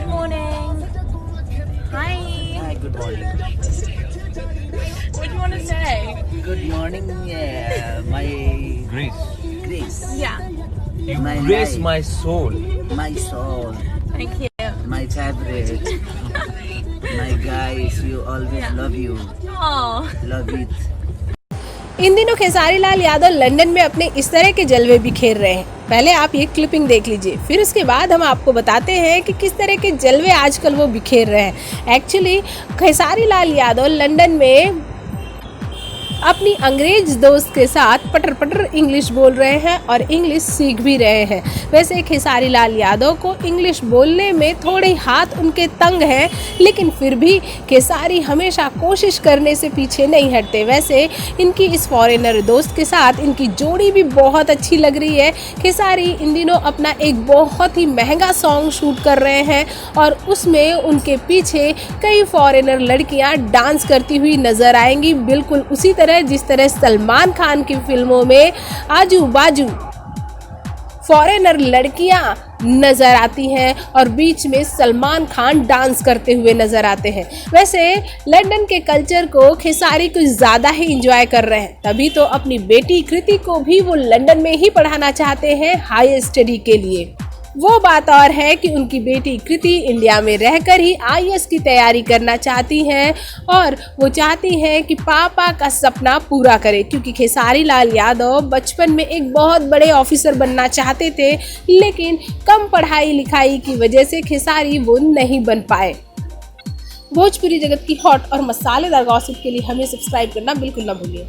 Good morning. Hi. Hi, good morning. What do you want to say? Good morning, my Grace, Yeah. you My grace life. my soul. my soul, Thank you. my favorite, my guys. You always Yeah. love you, Oh. love it. इन दिनों Khesari Lal Yadav London में अपने इस तरह के जलवे बिखेर रहे हैं। पहले आप ये क्लिपिंग देख लीजिए, फिर उसके बाद हम आपको बताते हैं कि किस तरह के जलवे आजकल वो बिखेर रहे हैं। एक्चुअली खेसारी लाल यादव लंदन में अपनी अंग्रेज दोस्त के साथ पटर पटर इंग्लिश बोल रहे हैं और इंग्लिश सीख भी रहे हैं। वैसे खेसारी लाल यादव को इंग्लिश बोलने में थोड़े हाथ उनके तंग हैं, लेकिन फिर भी खेसारी हमेशा कोशिश करने से पीछे नहीं हटते। वैसे इनकी इस फॉरेनर दोस्त के साथ इनकी जोड़ी भी बहुत अच्छी लग रही है। खेसारी इन दिनों अपना एक बहुत ही महंगा सॉन्ग शूट कर रहे हैं और उसमें उनके पीछे कई फॉरेनर लड़कियां डांस करती हुई नजर आएंगी, बिल्कुल उसी तरह जिस तरह सलमान खान की फिल्मों में आजू बाजू फॉरेनर लड़कियां नजर आती हैं और बीच में सलमान खान डांस करते हुए नजर आते हैं। वैसे लंदन के कल्चर को खेसारी कुछ ज़्यादा ही इंजॉय कर रहे हैं, तभी तो अपनी बेटी कृति को भी वो लंदन में ही पढ़ाना चाहते हैं हाई स्टडी के लिए। वो बात और है कि उनकी बेटी कृति इंडिया में रहकर ही आईएएस की तैयारी करना चाहती हैं और वो चाहती हैं कि पापा का सपना पूरा करे, क्योंकि खेसारी लाल यादव बचपन में एक बहुत बड़े ऑफिसर बनना चाहते थे, लेकिन कम पढ़ाई लिखाई की वजह से खेसारी वो नहीं बन पाए। भोजपुरी जगत की हॉट और मसालेदार गॉसिप के लिए हमें सब्सक्राइब करना बिल्कुल ना भूलिए।